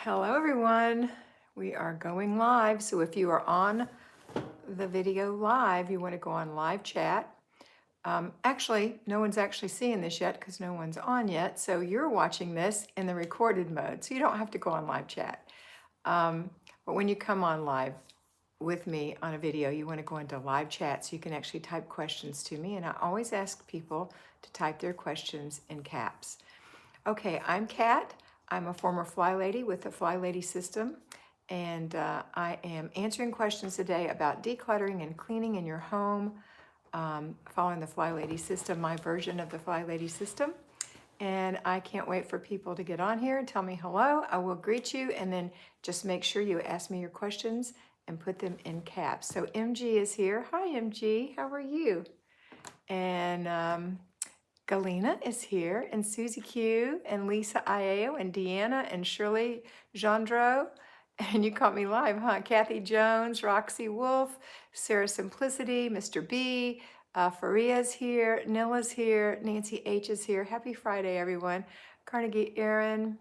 Hello everyone, we are going live. So if you are on the video live, you want to go on live chat. Actually, no one's actually seeing this yet because no one's on yet. So you're watching this in the recorded mode. So you don't have to go on live chat. But when you come on live with me on a video, you want to go into live chat so you can actually type questions to me. And I always ask people to type their questions in caps. Okay, I'm Kat. I'm a former Flylady with the Flylady system, and I am answering questions today about decluttering and cleaning in your home, following the Flylady system, my version of the Flylady system. And I can't wait for people to get on here and tell me hello. I will greet you, and then just make sure you ask me your questions and put them in caps. So MG is here. Hi, MG. How are you? And Galena is here, and Susie Q, and Lisa Iao, and Deanna, and Shirley Gendro. And you caught me live, huh? Kathy Jones, Roxy Wolf, Sarah Simplicity, Mr. B, Faria's here, Nilla's here, Nancy H is here. Happy Friday, everyone. Carnegie Aaron.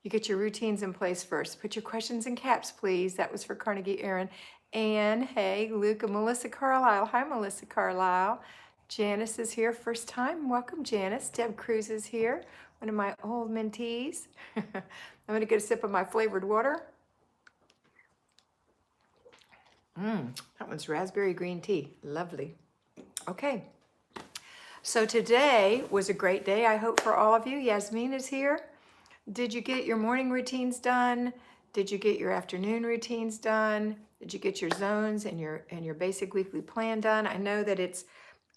You get your routines in place first. Put your questions in caps, please. That was for Carnegie Aaron. And hey, Luke and Melissa Carlisle. Hi, Melissa Carlisle. Janice is here, first time. Welcome, Janice. Deb Cruz is here, one of my old mentees. I'm gonna get a sip of my flavored water. That one's raspberry green tea, lovely. Okay, so today was a great day, I hope, for all of you. Yasmin is here. Did you get your morning routines done? Did you get your afternoon routines done? Did you get your zones and your basic weekly plan done? I know that it's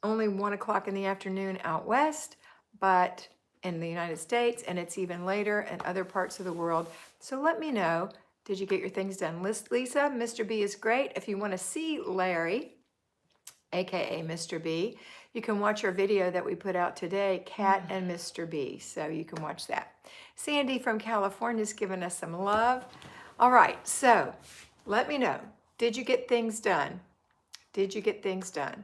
only 1 o'clock in the afternoon out west, but in the United States, and it's even later in other parts of the world. So let me know, did you get your things done? Lisa, Mr. B is great. If you want to see Larry, AKA Mr. B, you can watch our video that we put out today, Kat and Mr. B. So you can watch that. Sandy from California is giving us some love. All right, so let me know, did you get things done? Did you get things done?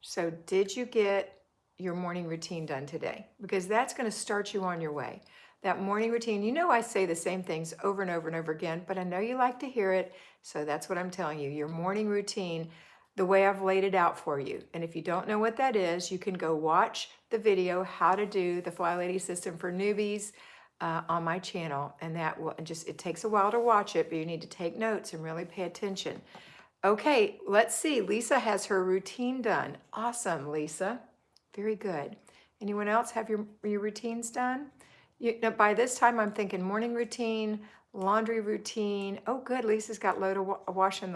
So did you get your morning routine done today? Because that's going to start you on your way. That morning routine, you know I say the same things over and over and over again, but I know you like to hear it, so that's what I'm telling you. Your morning routine, the way I've laid it out for you. And if you don't know what that is, you can go watch the video, How to Do the Flylady System for Newbies, on my channel. And that will just, it takes a while to watch it, but you need to take notes and really pay attention. Okay, let's see. Lisa has her routine done. Awesome, Lisa. Very good. Anyone else have your routines done? Now, by this time, I'm thinking morning routine, laundry routine. Oh, good. Lisa's got a load of wash in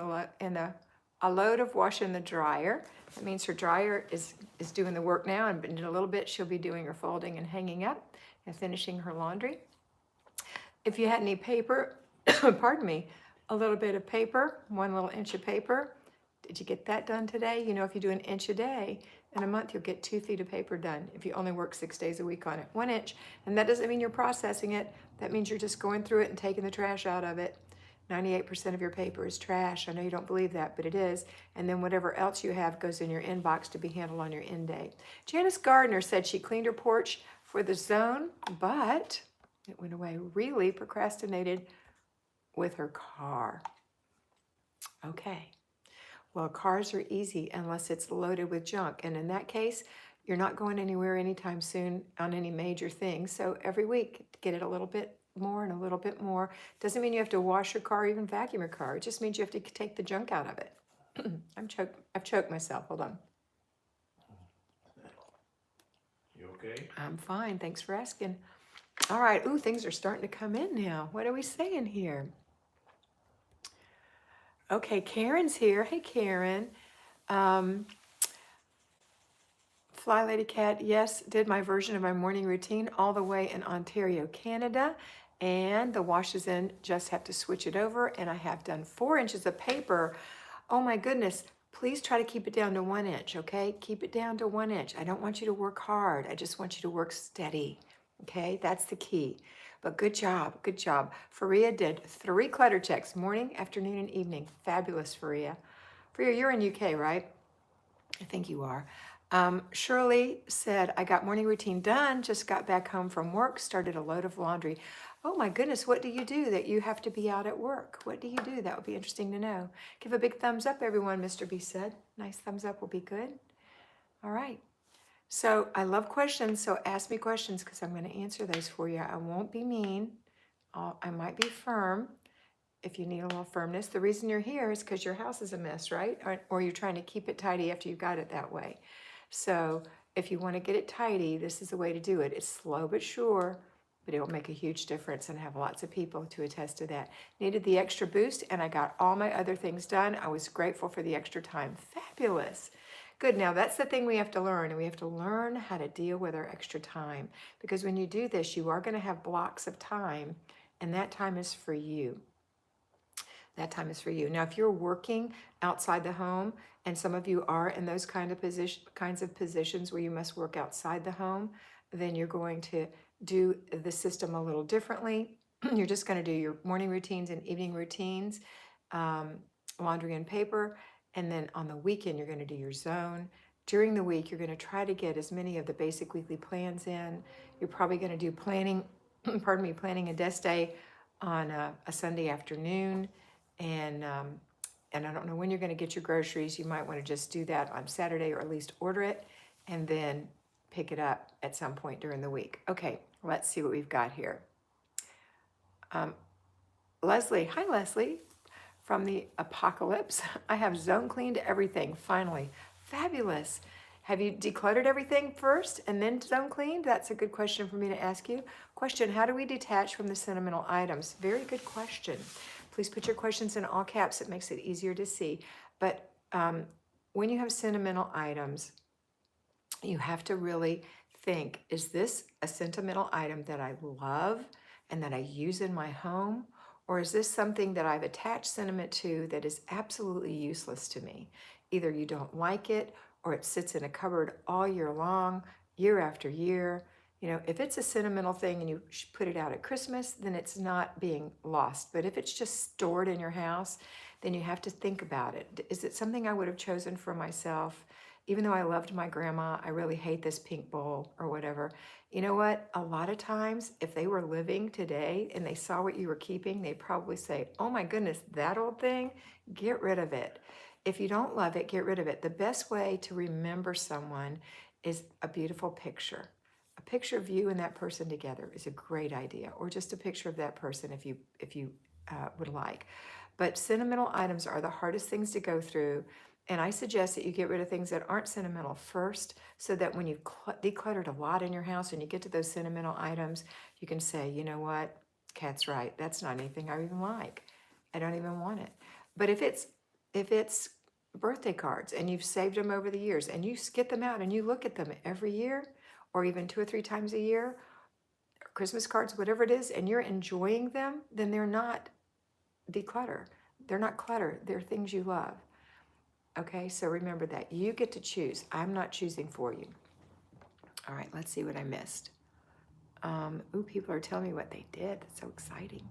the dryer. That means her dryer is doing the work now, and in a little bit, she'll be doing her folding and hanging up and finishing her laundry. If you had any paper, pardon me, a little bit of paper, 1 little inch of paper. Did you get that done today? You know, if you do 1 inch a day, in a month, you'll get 2 feet of paper done if you only work 6 days a week on it. 1 inch, and that doesn't mean you're processing it. That means you're just going through it and taking the trash out of it. 98% of your paper is trash. I know you don't believe that, but it is. And then whatever else you have goes in your inbox to be handled on your end day. Janice Gardner said she cleaned her porch for the zone, but it went away. Really procrastinated with her car. Okay. Well, cars are easy unless it's loaded with junk. And in that case, you're not going anywhere anytime soon on any major things. So every week, get it a little bit more and a little bit more. Doesn't mean you have to wash your car, even vacuum your car. It just means you have to take the junk out of it. I've choked myself. Hold on. You okay? I'm fine. Thanks for asking. All right. Ooh, things are starting to come in now. What are we saying here? Okay, Karen's here. Hey, Karen. Flylady Kat, yes, did my version of my morning routine all the way in Ontario, Canada. And the wash is in, just have to switch it over. And I have done 4 inches of paper. Oh my goodness. Please try to keep it down to 1 inch, okay? Keep it down to 1 inch. I don't want you to work hard. I just want you to work steady, okay? That's the key. But good job, good job. Faria did 3 clutter checks, morning, afternoon, and evening. Fabulous, Faria. Faria, you're in UK, right? I think you are. Shirley said, I got morning routine done, just got back home from work, started a load of laundry. Oh my goodness, what do you do that you have to be out at work? What do you do? That would be interesting to know. Give a big thumbs up, everyone, Mr. B said. Nice thumbs up will be good. All right. So I love questions, so ask me questions because I'm going to answer those for you. I won't be mean. I might be firm if you need a little firmness. The reason you're here is because your house is a mess, right? Or you're trying to keep it tidy after you've got it that way. So if you want to get it tidy, this is the way to do it. It's slow but sure, but it'll make a huge difference, and have lots of people to attest to that. Needed the extra boost, and I got all my other things done. I was grateful for the extra time. Fabulous. Good. Now that's the thing we have to learn, and we have to learn how to deal with our extra time, because when you do this, you are going to have blocks of time, and that time is for you. That time is for you. Now, if you're working outside the home, and some of you are in those kinds of positions where you must work outside the home, then you're going to do the system a little differently. You're just going to do your morning routines and evening routines, laundry and paper, and then on the weekend you're going to do your zone. During the week, you're going to try to get as many of the basic weekly plans in. You're probably going to do planning, pardon me, planning a desk day on a Sunday afternoon. And I don't know when you're going to get your groceries. You might want to just do that on Saturday, or at least order it, and then pick it up at some point during the week. Okay, let's see what we've got here. Leslie, hi Leslie, from the apocalypse. I have zone cleaned everything, finally. Fabulous. Have you decluttered everything first and then zone cleaned? That's a good question for me to ask you. Question, how do we detach from the sentimental items? Very good question. Please put your questions in all caps. It makes it easier to see. But when you have sentimental items, you have to really think, is this a sentimental item that I love and that I use in my home? Or is this something that I've attached sentiment to that is absolutely useless to me? Either you don't like it, or it sits in a cupboard all year long, year after year. You know, if it's a sentimental thing and you put it out at Christmas, then it's not being lost. But if it's just stored in your house, then you have to think about it. Is it something I would have chosen for myself? Even though I loved my grandma, I really hate this pink bowl or whatever. You know what? A lot of times, if they were living today and they saw what you were keeping, they'd probably say, oh my goodness, that old thing, get rid of it. If you don't love it, get rid of it. The best way to remember someone is a beautiful picture. A picture of you and that person together is a great idea, or just a picture of that person if you would like. But sentimental items are the hardest things to go through. And I suggest that you get rid of things that aren't sentimental first, so that when you've decluttered a lot in your house and you get to those sentimental items, you can say, you know what, Kat's right. That's not anything I even like. I don't even want it. But if it's birthday cards and you've saved them over the years and you get them out and you look at them every year, or even 2 or 3 times a year, Christmas cards, whatever it is, and you're enjoying them, then they're not declutter. They're not clutter. They're things you love. Okay, so remember that. You get to choose. I'm not choosing for you. All right, let's see what I missed. People are telling me what they did. That's so exciting.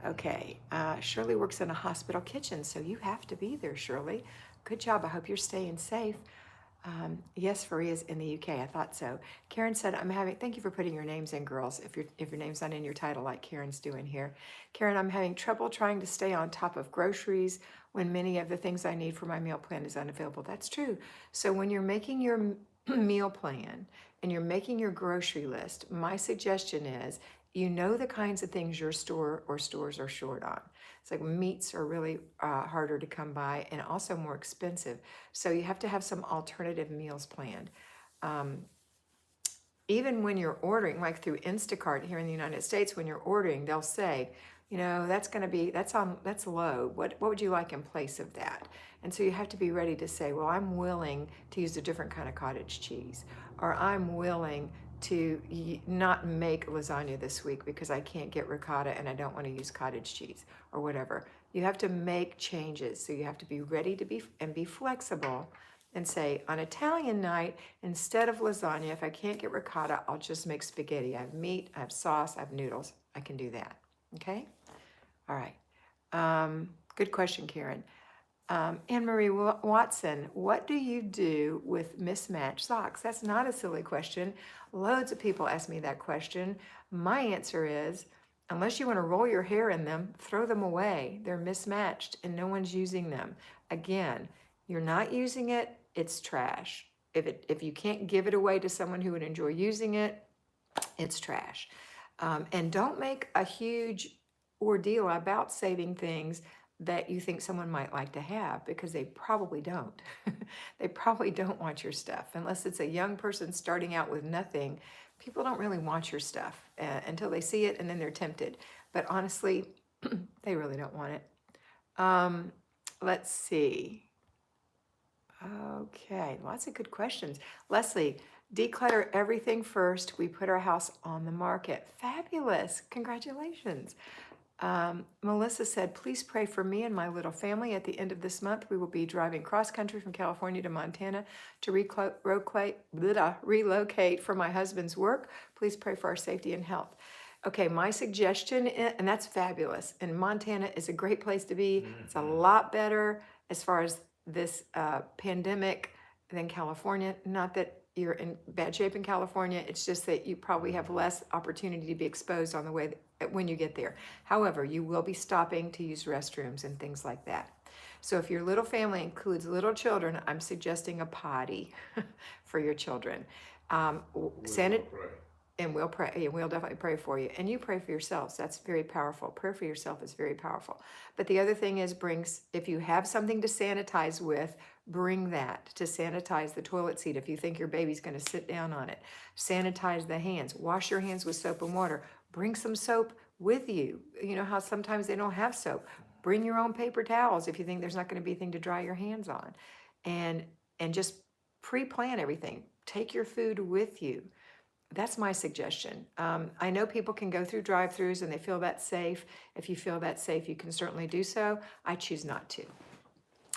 Okay, Shirley works in a hospital kitchen, so you have to be there, Shirley. Good job. I hope you're staying safe. Yes, Faria's in the UK. I thought so. Karen said, thank you for putting your names in, girls, if your name's not in your title like Karen's doing here. Karen, I'm having trouble trying to stay on top of groceries when many of the things I need for my meal plan is unavailable. That's true. So when you're making your meal plan and you're making your grocery list, my suggestion is, you know the kinds of things your store or stores are short on. It's like meats are really harder to come by and also more expensive. So you have to have some alternative meals planned. Even when you're ordering, like through Instacart here in the United States, when you're ordering, they'll say, you know, that's low. What would you like in place of that? And so you have to be ready to say, well, I'm willing to use a different kind of cottage cheese, or I'm willing to not make lasagna this week because I can't get ricotta and I don't want to use cottage cheese, or whatever. You have to make changes. So you have to be ready to be flexible and say, on Italian night, instead of lasagna, if I can't get ricotta, I'll just make spaghetti. I have meat, I have sauce, I have noodles. I can do that. Okay? All right. Good question, Karen. Anne-Marie Watson, what do you do with mismatched socks? That's not a silly question. Loads of people ask me that question. My answer is, Unless you want to roll your hair in them, throw them away. They're mismatched and no one's using them. Again, you're not using it, it's trash. If you can't give it away to someone who would enjoy using it, it's trash. And don't make a huge ordeal about saving things that you think someone might like to have, because they probably don't. They probably don't want your stuff. Unless it's a young person starting out with nothing, people don't really want your stuff until they see it and then they're tempted. But honestly, they really don't want it. Let's see. Okay, lots of good questions. Leslie, declutter everything first. We put our house on the market. Fabulous. Congratulations. Melissa said, please pray for me and my little family. At the end of this month, we will be driving cross country from California to Montana to relocate for my husband's work. Please pray for our safety and health. Okay, my suggestion, and that's fabulous, and Montana is a great place to be. It's a lot better as far as this pandemic than California. Not that you're in bad shape in California, it's just that you probably have less opportunity to be exposed on the way when you get there. However, you will be stopping to use restrooms and things like that. So if your little family includes little children, I'm suggesting a potty for your children. And we'll pray, and we'll definitely pray for you. And you pray for yourselves. That's very powerful. Prayer for yourself is very powerful. But the other thing is, if you have something to sanitize with, bring that to sanitize the toilet seat if you think your baby's going to sit down on it. Sanitize the hands. Wash your hands with soap and water. Bring some soap with you. You know how sometimes they don't have soap. Bring your own paper towels if you think there's not going to be anything to dry your hands on. And just pre-plan everything. Take your food with you. That's my suggestion. I know people can go through drive-thrus and they feel that safe. If you feel that safe, you can certainly do so. I choose not to.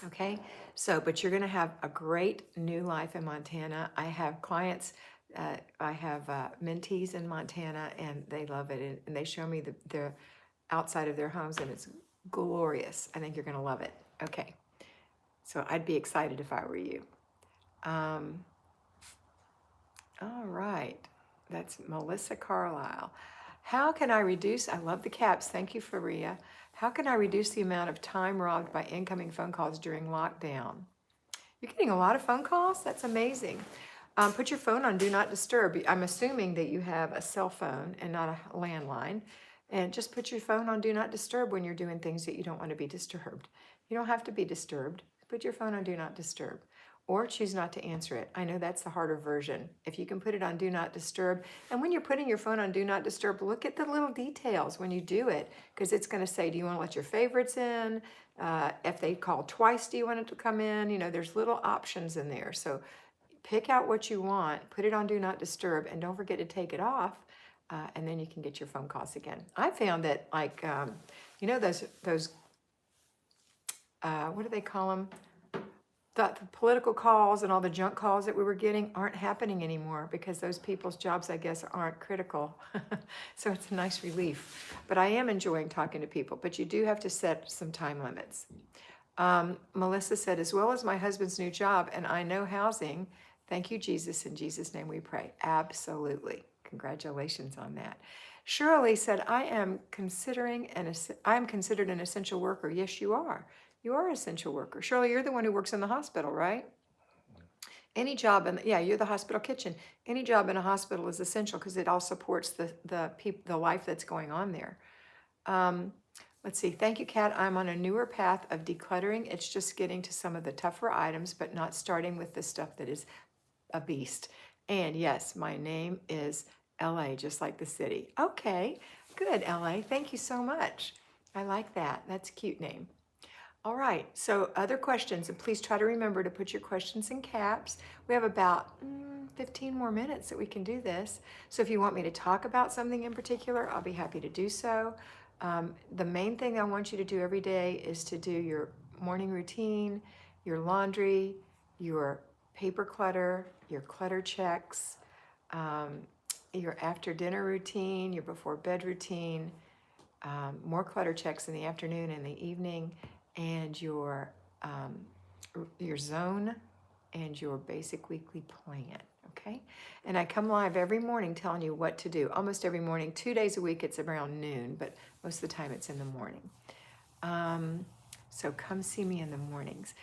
Okay, so, but you're gonna have a great new life in Montana. I have clients, I have mentees in Montana, and they love it. And they show me the outside of their homes, and it's glorious. I think you're gonna love it. Okay, so I'd be excited if I were you. All right. That's Melissa Carlisle. How can I reduce, I love the caps, thank you, Faria. How can I reduce the amount of time robbed by incoming phone calls during lockdown? You're getting a lot of phone calls? That's amazing. Put your phone on Do Not Disturb. I'm assuming that you have a cell phone and not a landline. And just put your phone on Do Not Disturb when you're doing things that you don't want to be disturbed. You don't have to be disturbed. Put your phone on Do Not Disturb. Or choose not to answer it. I know that's the harder version. If you can put it on Do Not Disturb, and when you're putting your phone on Do Not Disturb, look at the little details when you do it, because it's going to say, do you want to let your favorites in? If they call twice, do you want it to come in? You know, there's little options in there. So pick out what you want, put it on Do Not Disturb, and don't forget to take it off, and then you can get your phone calls again. I found that, like, you know, those what do they call them? The political calls and all the junk calls that we were getting aren't happening anymore, because those people's jobs, I guess, aren't critical. So it's a nice relief. But I am enjoying talking to people, but you do have to set some time limits. Melissa said, as well as my husband's new job, and I know housing, thank you, Jesus. In Jesus' name we pray. Absolutely. Congratulations on that. Shirley said, I am considered an essential worker. Yes, you are. You are an essential worker. Shirley, you're the one who works in the hospital, right? Any job yeah, you're the hospital kitchen. Any job in a hospital is essential because it all supports the life that's going on there. Let's see. Thank you, Kat. I'm on a newer path of decluttering. It's just getting to some of the tougher items, but not starting with the stuff that is a beast. And yes, my name is LA, just like the city. Okay, good, LA. Thank you so much. I like that. That's a cute name. All right, so other questions, and please try to remember to put your questions in caps. We have about 15 more minutes that we can do this. So if you want me to talk about something in particular, I'll be happy to do so. The main thing I want you to do every day is to do your morning routine, your laundry, your paper clutter, your clutter checks, your after dinner routine, your before bed routine, more clutter checks in the afternoon and the evening, and your zone and your basic weekly plan. okay? And I come live every morning telling you what to do. Almost every morning, 2 days a week, it's around noon, but most of the time it's in the morning. So come see me in the mornings.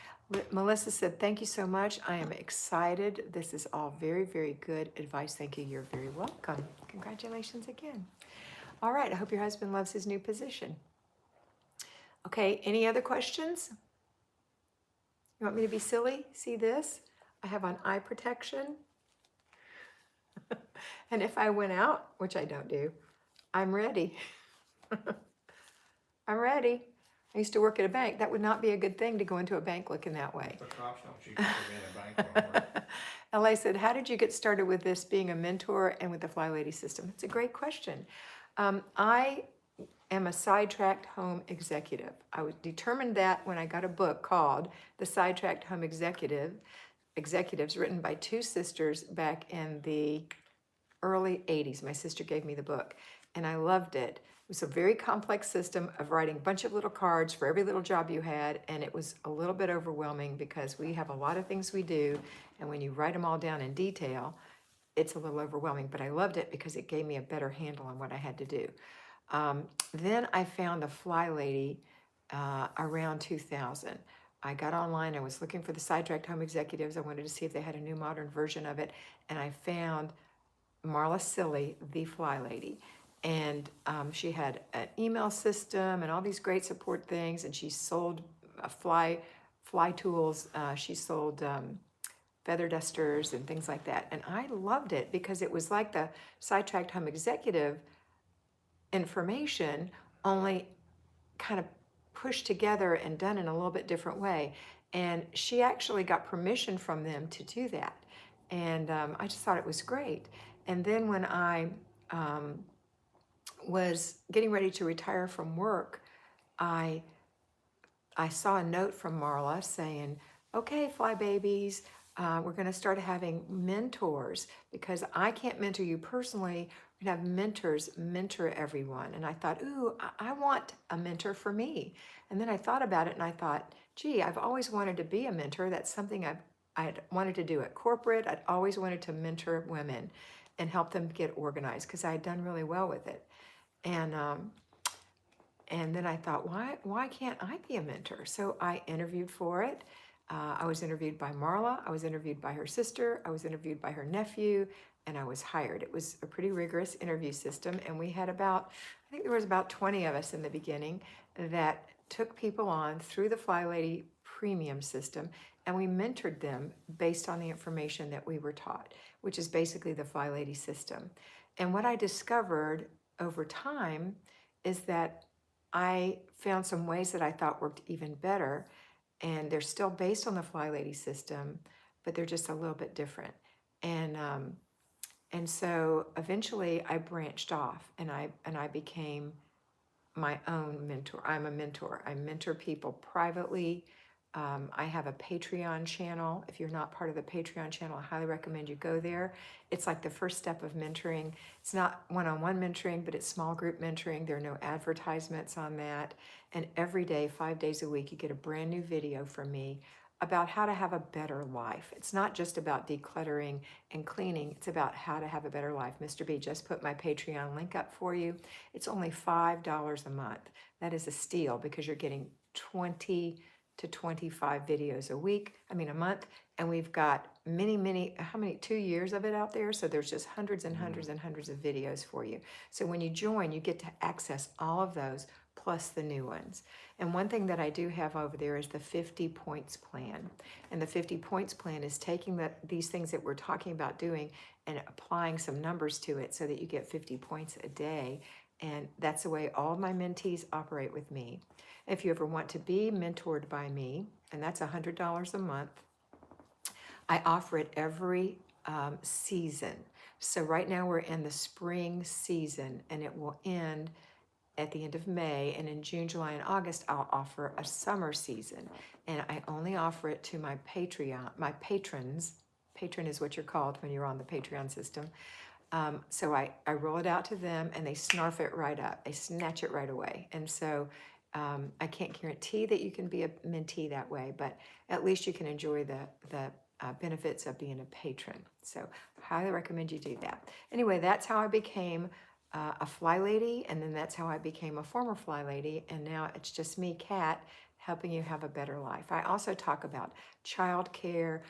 Melissa said, thank you so much. I am excited. This is all very, very good advice. Thank you. You're very welcome. Congratulations again. All right. I hope your husband loves his new position. Okay. Any other questions? You want me to be silly? See this? I have on eye protection. And if I went out, which I don't do, I'm ready. I'm ready. I used to work at a bank. That would not be a good thing to go into a bank looking that way. The cops don't shoot you in a bank robbery. LA said, how did you get started with this being a mentor and with the Flylady system? It's a great question. I am a sidetracked home executive. I was determined that when I got a book called The Sidetracked Home Executives, written by two sisters back in the early 80s. My sister gave me the book and I loved it. It was a very complex system of writing a bunch of little cards for every little job you had, and it was a little bit overwhelming because we have a lot of things we do, and when you write them all down in detail, it's a little overwhelming, but I loved it because it gave me a better handle on what I had to do. Then I found the Flylady around 2000. I got online, I was looking for the Sidetracked Home Executives. I wanted to see if they had a new modern version of it, and I found Marla Silly, the Flylady. And she had an email system and all these great support things, and she sold fly tools. She sold feather dusters and things like that. And I loved it because it was like the Sidetracked Home Executive information, only kind of pushed together and done in a little bit different way. And she actually got permission from them to do that. And I just thought it was great. And then when I was getting ready to retire from work, I saw a note from Marla saying, okay, Fly Babies, we're going to start having mentors because I can't mentor you personally. We're going to have mentors mentor everyone. And I thought, ooh, I want a mentor for me. And then I thought about it and I thought, gee, I've always wanted to be a mentor. That's something I'd wanted to do at corporate. I'd always wanted to mentor women and help them get organized because I had done really well with it. And then I thought, why can't I be a mentor? So I interviewed for it. I was interviewed by Marla. I was interviewed by her sister. I was interviewed by her nephew, and I was hired. It was a pretty rigorous interview system, and we had I think there was about 20 of us in the beginning that took people on through the Flylady premium system, and we mentored them based on the information that we were taught, which is basically the Flylady system. And what I discovered over time is that I found some ways that I thought worked even better, and they're still based on the Flylady system, but they're just a little bit different. And so eventually I branched off and I became my own mentor. I'm a mentor. I mentor people privately. I have a Patreon channel. If you're not part of the Patreon channel, I highly recommend you go there. It's like the first step of mentoring. It's not one-on-one mentoring, but it's small group mentoring. There are no advertisements on that. And every day, 5 days a week, you get a brand new video from me about how to have a better life. It's not just about decluttering and cleaning. It's about how to have a better life. Mr. B just put my Patreon link up for you. It's only $5 a month. That is a steal because you're getting 20 to 25 videos a month. And we've got many, 2 years of it out there. So there's just hundreds and hundreds and hundreds of videos for you. So when you join, you get to access all of those plus the new ones. And one thing that I do have over there is the 50 points plan. And the 50 points plan is taking these things that we're talking about doing and applying some numbers to it so that you get 50 points a day. And that's the way all my mentees operate with me. If you ever want to be mentored by me, and that's $100 a month, I offer it every season. So right now we're in the spring season and it will end at the end of May, and in June, July, and August, I'll offer a summer season. And I only offer it to my patrons. Patron is what you're called when you're on the Patreon system. So I roll it out to them and they snarf it right up. They snatch it right away. And so I can't guarantee that you can be a mentee that way, but at least you can enjoy the benefits of being a patron. So highly recommend you do that. Anyway, that's how I became a fly lady, and then that's how I became a former fly lady, and now it's just me, Kat, helping you have a better life. I also talk about childcare,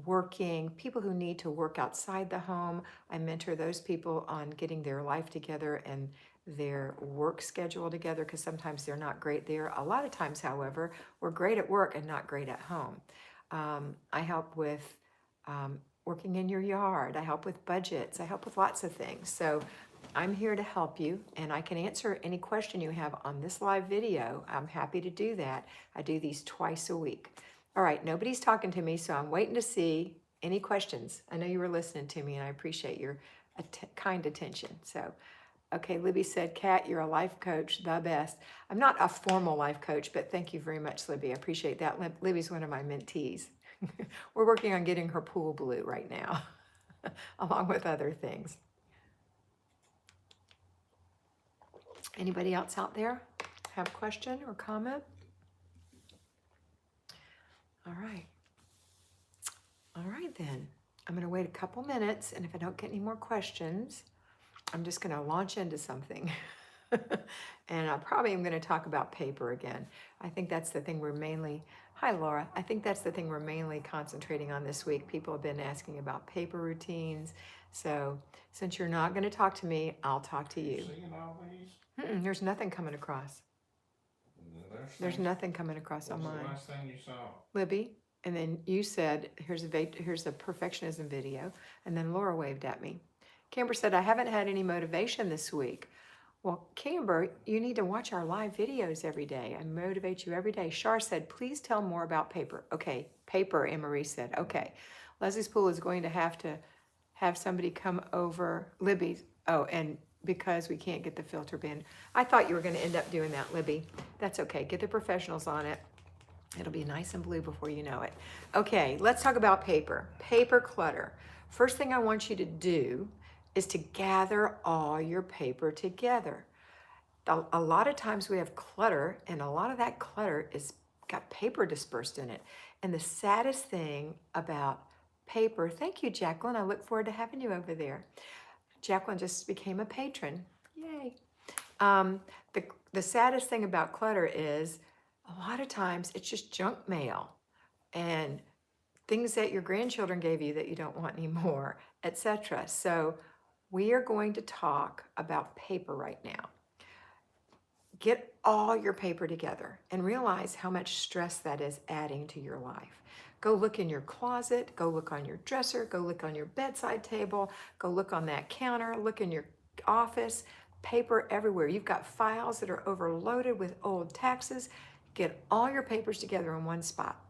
working, people who need to work outside the home. I mentor those people on getting their life together and their work schedule together, because sometimes they're not great there. A lot of times, however, we're great at work and not great at home. I help with working in your yard. I help with budgets. I help with lots of things. So I'm here to help you, and I can answer any question you have on this live video. I'm happy to do that. I do these twice a week. All right, nobody's talking to me, so I'm waiting to see any questions. I know you were listening to me, and I appreciate your kind attention. So, okay, Libby said, Kat, you're a life coach, the best. I'm not a formal life coach, but thank you very much, Libby. I appreciate that. Libby's one of my mentees. We're working on getting her pool blue right now, along with other things. Anybody else out there have a question or comment? All right. All right, then. I'm going to wait a couple minutes, and if I don't get any more questions, I'm just going to launch into something. And I probably am going to talk about paper again. I think that's the thing we're mainly, hi Laura, I think that's the thing we're mainly concentrating on this week. People have been asking about paper routines. So since you're not going to talk to me, I'll talk to you. Seeing all these? There's nothing coming across. There's nothing coming across on What's mine. the last thing you saw? Libby, and then you said, here's a perfectionism video, and then Laura waved at me. Camber said, I haven't had any motivation this week. Well, Camber, you need to watch our live videos every day. I motivate you every day. Shar said, please tell more about paper. Okay, paper, Anne-Marie said. Okay, Leslie's Pool is going to have somebody come over. Libby, oh, and because we can't get the filter bin. I thought you were going to end up doing that, Libby. That's okay. Get the professionals on it. It'll be nice and blue before you know it. Okay, let's talk about paper. Paper clutter. First thing I want you to do is to gather all your paper together. A lot of times we have clutter, and a lot of that clutter is got paper dispersed in it. And the saddest thing about paper, thank you, Jacqueline. I look forward to having you over there. Jacqueline just became a patron. Yay. The saddest thing about clutter is a lot of times it's just junk mail and things that your grandchildren gave you that you don't want anymore, etc. So we are going to talk about paper right now. Get all your paper together and realize how much stress that is adding to your life. Go look in your closet, go look on your dresser, go look on your bedside table, go look on that counter, look in your office, paper everywhere. You've got files that are overloaded with old taxes. Get all your papers together in one spot.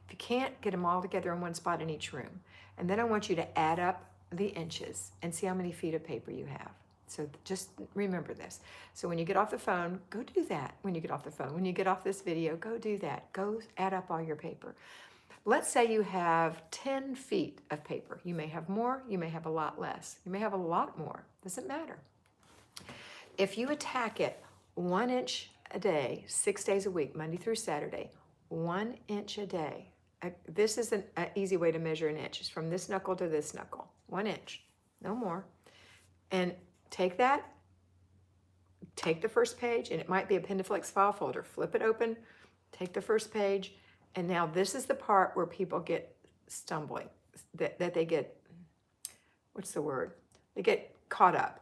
If you can't, get them all together in one spot in each room. And then I want you to add up the inches and see how many feet of paper you have. So just remember this. So when you get off the phone, go do that. When you get off the phone, when you get off this video, go do that. Go add up all your paper. Let's say you have 10 feet of paper. You may have more, you may have a lot less. You may have a lot more, doesn't matter. If you attack it 1 inch a day, 6 days a week, Monday through Saturday, 1 inch a day. This is an easy way to measure an inch. It's from this knuckle to this knuckle, 1 inch, no more. And take that, take the first page, and it might be a Pendaflex file folder. Flip it open, take the first page, and now this is the part where people get stumbling, that they get, what's the word? They get caught up.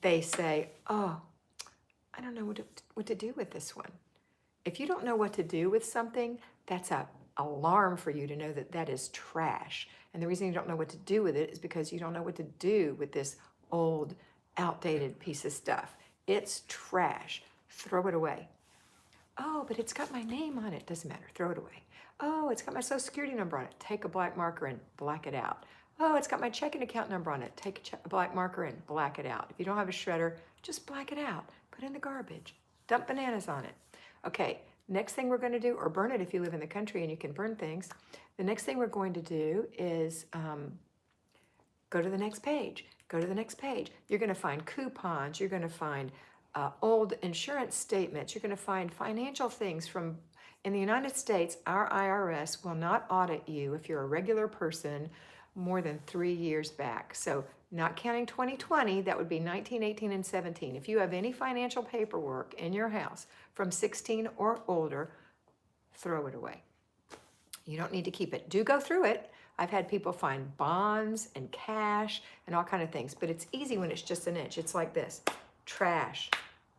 They say, oh, I don't know what to do with this one. If you don't know what to do with something, that's an alarm for you to know that that is trash. And the reason you don't know what to do with it is because you don't know what to do with this old, outdated piece of stuff. It's trash. Throw it away. Oh, but it's got my name on it. Doesn't matter. Throw it away. Oh, it's got my social security number on it. Take a black marker and black it out. Oh, it's got my checking account number on it. Take a black marker and black it out. If you don't have a shredder, just black it out. Put it in the garbage. Dump bananas on it. Okay, next thing we're going to do, or burn it if you live in the country and you can burn things. The next thing we're going to do is go to the next page. Go to the next page. You're going to find coupons. You're going to find old insurance statements. You're going to find financial things from In the United States, our IRS will not audit you if you're a regular person more than 3 years back. So not counting 2020, that would be 19, 18, and 17. If you have any financial paperwork in your house from 16 or older, throw it away. You don't need to keep it. Do go through it. I've had people find bonds and cash and all kind of things, but it's easy when it's just an inch. It's like this: trash,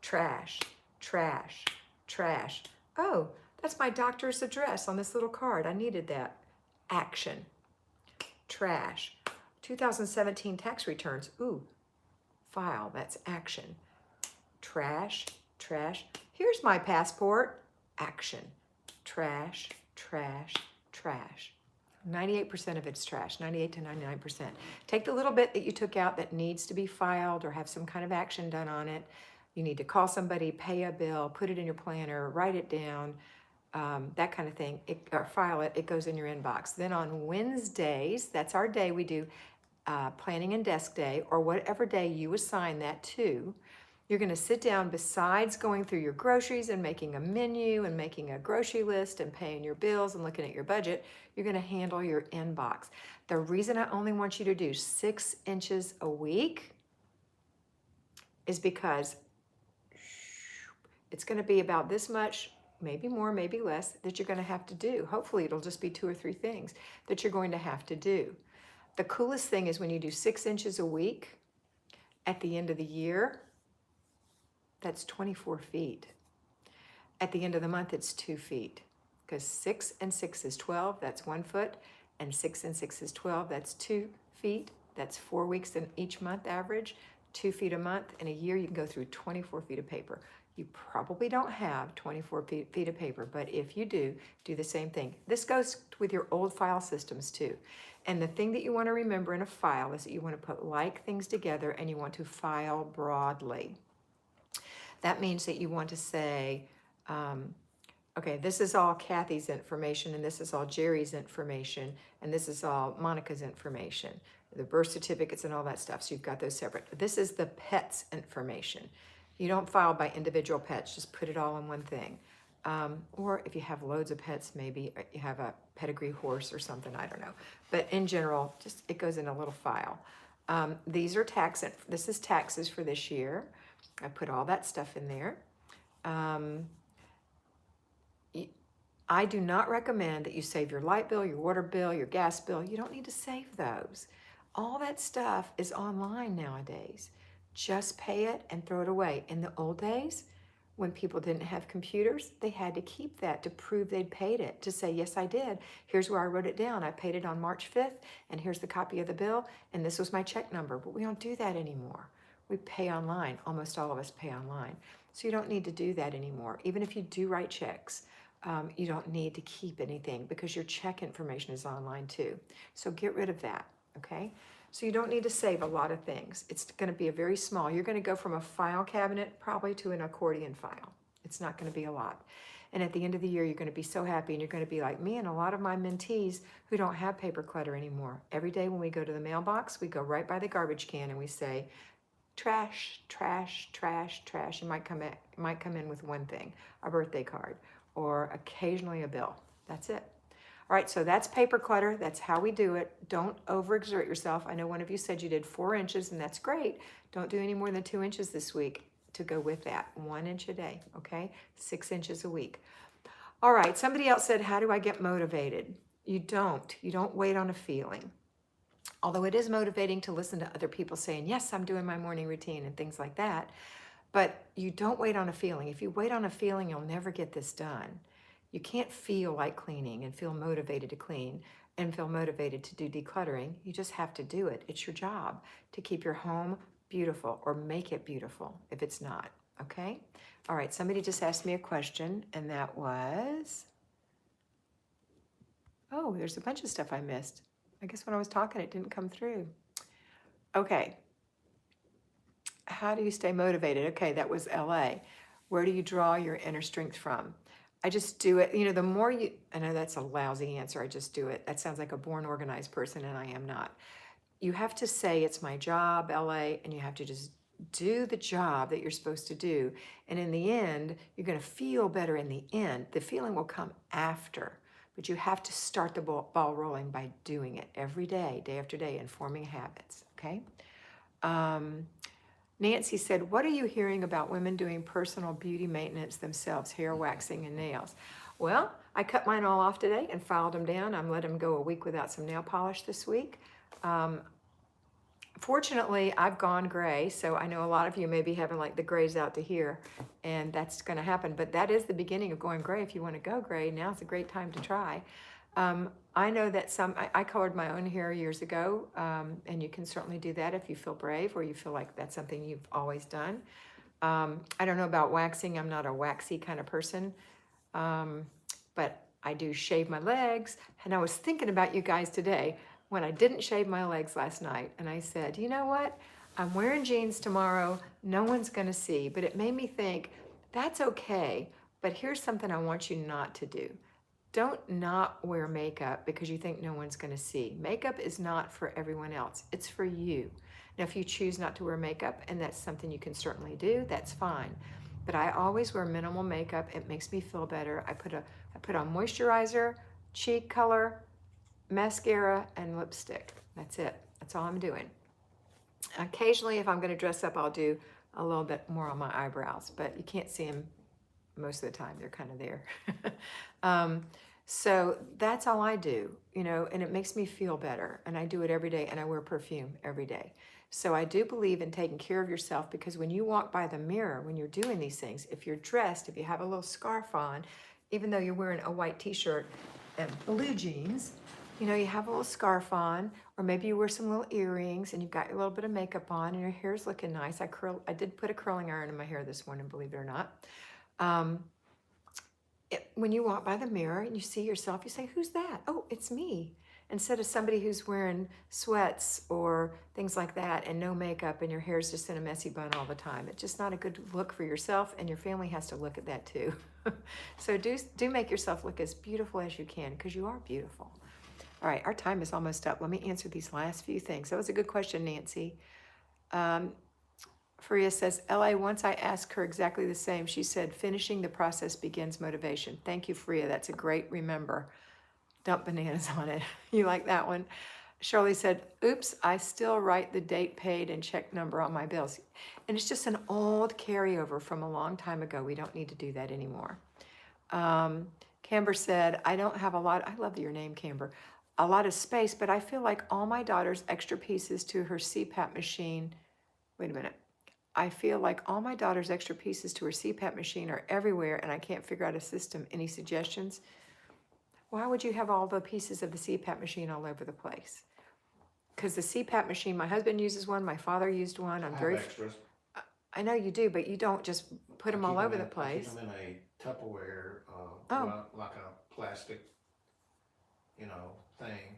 trash, trash, trash. Oh, that's my doctor's address on this little card. I needed that. Action, trash. 2017 tax returns. Ooh, file, that's action. Trash, trash. Here's my passport. Action, trash, trash, trash. 98% of it's trash, 98 to 99%. Take the little bit that you took out that needs to be filed or have some kind of action done on it. You need to call somebody, pay a bill, put it in your planner, write it down, that kind of thing, or file it. It goes in your inbox. Then on Wednesdays, that's our day, we do planning and desk day, or whatever day you assign that to. You're going to sit down, besides going through your groceries and making a menu and making a grocery list and paying your bills and looking at your budget, you're going to handle your inbox. The reason I only want you to do 6 inches a week is because it's going to be about this much, maybe more, maybe less, that you're going to have to do. Hopefully it'll just be 2 or 3 things that you're going to have to do. The coolest thing is when you do 6 inches a week, at the end of the year, that's 24 feet. At the end of the month, it's 2 feet. Because 6 and 6 is 12, that's 1 foot. And 6 and 6 is 12, that's 2 feet. That's 4 weeks in each month average. 2 feet a month. In a year, you can go through 24 feet of paper. You probably don't have 24 feet of paper, but if you do, do the same thing. This goes with your old file systems too. And the thing that you want to remember in a file is that you want to put like things together and you want to file broadly. That means that you want to say, okay, this is all Kathy's information, and this is all Jerry's information, and this is all Monica's information, the birth certificates and all that stuff. So you've got those separate. This is the pet's information. You don't file by individual pets, just put it all in one thing. Or if you have loads of pets, maybe you have a pedigree horse or something, I don't know. But in general, just it goes in a little file. These are this is taxes for this year. I put all that stuff in there. I do not recommend that you save your light bill, your water bill, your gas bill. You don't need to save those. All that stuff is online nowadays. Just pay it and throw it away. In the old days, when people didn't have computers, they had to keep that to prove they'd paid it, to say, yes, I did. Here's where I wrote it down. I paid it on March 5th, and here's the copy of the bill, and this was my check number. But we don't do that anymore. We pay online. Almost all of us pay online. So you don't need to do that anymore. Even if you do write checks, you don't need to keep anything because your check information is online too. So get rid of that, okay? So you don't need to save a lot of things. It's going to be a very small. You're going to go from a file cabinet probably to an accordion file. It's not going to be a lot. And at the end of the year, you're going to be so happy, and you're going to be like me and a lot of my mentees who don't have paper clutter anymore. Every day when we go to the mailbox, we go right by the garbage can and we say, trash, trash, trash, trash. You might come in with one thing, a birthday card, or occasionally a bill. That's it. All right, so that's paper clutter. That's how we do it. Don't overexert yourself. I know one of you said you did 4 inches, and that's great. Don't do any more than 2 inches this week to go with that. 1 inch a day, okay? 6 inches a week. All right, somebody else said, how do I get motivated? You don't. You don't wait on a feeling. Although it is motivating to listen to other people saying, yes, I'm doing my morning routine and things like that. But you don't wait on a feeling. If you wait on a feeling, you'll never get this done. You can't feel like cleaning and feel motivated to clean and feel motivated to do decluttering. You just have to do it. It's your job to keep your home beautiful or make it beautiful if it's not, okay? All right, somebody just asked me a question, and that was, oh, there's a bunch of stuff I missed. I guess when I was talking, it didn't come through. Okay. How do you stay motivated? Okay, that was LA. Where do you draw your inner strength from? I just do it. You know, the more you, I know that's a lousy answer. I just do it. That sounds like a born organized person, and I am not. You have to say it's my job, LA, and you have to just do the job that you're supposed to do. And in the end, you're going to feel better in the end. The feeling will come after, but you have to start the ball rolling by doing it every day, day after day, and forming habits, okay? Nancy said, what are you hearing about women doing personal beauty maintenance themselves, hair waxing and nails? Well, I cut mine all off today and filed them down. I'm letting them go a week without some nail polish this week. Fortunately, I've gone gray, so I know a lot of you may be having like the grays out to here, and that's going to happen. But that is the beginning of going gray. If you want to go gray, now's a great time to try. I know that I colored my own hair years ago, and you can certainly do that if you feel brave or you feel like that's something you've always done. I don't know about waxing. I'm not a waxy kind of person, but I do shave my legs. And I was thinking about you guys today when I didn't shave my legs last night, and I said, you know what? I'm wearing jeans tomorrow. No one's going to see, but it made me think, that's okay, but here's something I want you not to do. Don't not wear makeup because you think no one's going to see. Makeup is not for everyone else. It's for you. Now, if you choose not to wear makeup, and that's something you can certainly do, that's fine. But I always wear minimal makeup. It makes me feel better. I put on moisturizer, cheek color, mascara, and lipstick. That's it. That's all I'm doing. Occasionally, if I'm going to dress up, I'll do a little bit more on my eyebrows, but you can't see them most of the time. They're kind of there. So that's all I do, you know, and it makes me feel better. And I do it every day, and I wear perfume every day. So I do believe in taking care of yourself, because when you walk by the mirror, when you're doing these things, if you're dressed, if you have a little scarf on, even though you're wearing a white t-shirt and blue jeans, you know, you have a little scarf on, or maybe you wear some little earrings and you've got a little bit of makeup on and your hair's looking nice. I did put a curling iron in my hair this morning, believe it or not. When you walk by the mirror and you see yourself, you say, who's that? Oh, it's me. Instead of somebody who's wearing sweats or things like that and no makeup and your hair's just in a messy bun all the time. It's just not a good look for yourself, and your family has to look at that too. So do make yourself look as beautiful as you can, because you are beautiful. All right, our time is almost up. Let me answer these last few things. That was a good question, Nancy. Faria says, LA, once I asked her exactly the same. She said, finishing the process begins motivation. Thank you, Faria. That's a great remember. Dump bananas on it. You like that one? Shirley said, oops, I still write the date paid and check number on my bills. And it's just an old carryover from a long time ago. We don't need to do that anymore. Camber said, I don't have a lot. I love your name, Camber. A lot of space, but I feel like all my daughter's extra pieces to her CPAP machine. Wait a minute. I feel like all my daughter's extra pieces to her CPAP machine are everywhere, and I can't figure out a system. Any suggestions? Why would you have all the pieces of the CPAP machine all over the place? Because the CPAP machine, my husband uses one, my father used one. I have extras. I know you do, but you don't just put them all over the place. I keep them in a Tupperware, like a plastic, you know,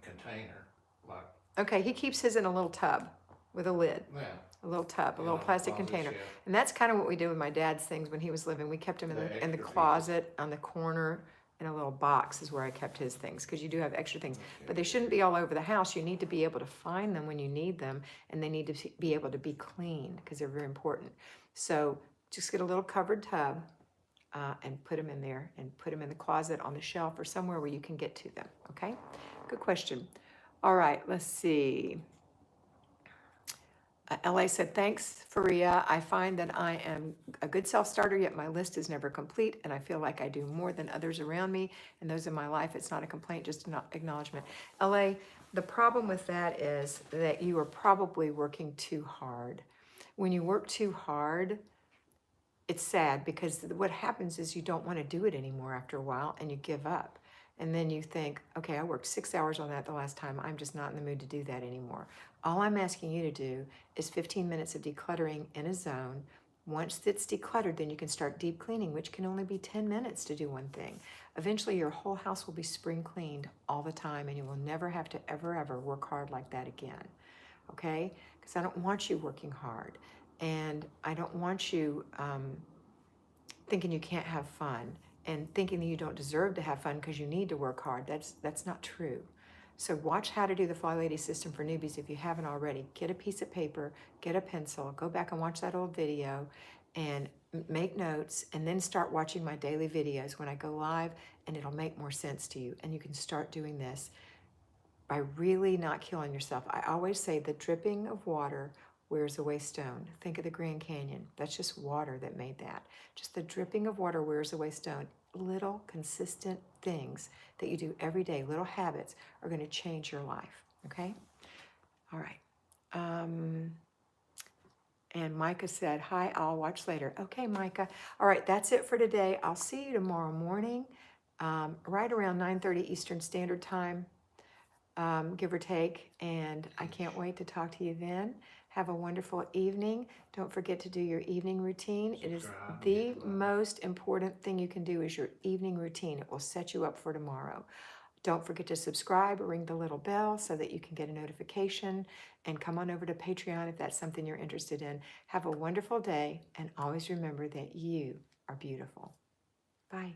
container. Like. Okay, he keeps his in a little tub with a lid. Yeah. A little tub, a little plastic container. Shelf. And that's kind of what we did with my dad's things when he was living. We kept him in the closet on the corner, in a little box is where I kept his things, because you do have extra things. But they shouldn't be all over the house. You need to be able to find them when you need them, and they need to be able to be cleaned, because they're very important. So just get a little covered tub and put them in there, and put them in the closet, on the shelf, or somewhere where you can get to them, okay? Good question. All right, let's see. LA said, thanks, Faria. I find that I am a good self-starter, yet my list is never complete, and I feel like I do more than others around me, and those in my life. It's not a complaint, just an acknowledgement. LA, the problem with that is that you are probably working too hard. When you work too hard, it's sad, because what happens is you don't want to do it anymore after a while, and you give up. And then you think, okay, I worked 6 hours on that the last time. I'm just not in the mood to do that anymore. All I'm asking you to do is 15 minutes of decluttering in a zone. Once it's decluttered, then you can start deep cleaning, which can only be 10 minutes to do one thing. Eventually, your whole house will be spring cleaned all the time, and you will never have to ever work hard like that again, okay? Because I don't want you working hard, and I don't want you thinking you can't have fun and thinking that you don't deserve to have fun because you need to work hard. That's not true. So watch how to do the Flylady system for newbies if you haven't already. Get a piece of paper, get a pencil, go back and watch that old video and make notes, and then start watching my daily videos when I go live, and it'll make more sense to you. And you can start doing this by really not killing yourself. I always say the dripping of water wears away stone. Think of the Grand Canyon. That's just water that made that. Just the dripping of water wears away stone. Little consistent things that you do every day, little habits, are going to change your life. Okay? All right. And Micah said, hi, I'll watch later. Okay, Micah. All right, that's it for today. I'll see you tomorrow morning, right around 9:30 Eastern Standard Time, give or take. And I can't wait to talk to you then. Have a wonderful evening. Don't forget to do your evening routine. It is Subscribe and the get love. most important thing you can do is your evening routine. It will set you up for tomorrow. Don't forget to subscribe, ring the little bell so that you can get a notification, and come on over to Patreon if that's something you're interested in. Have a wonderful day, and always remember that you are beautiful. Bye.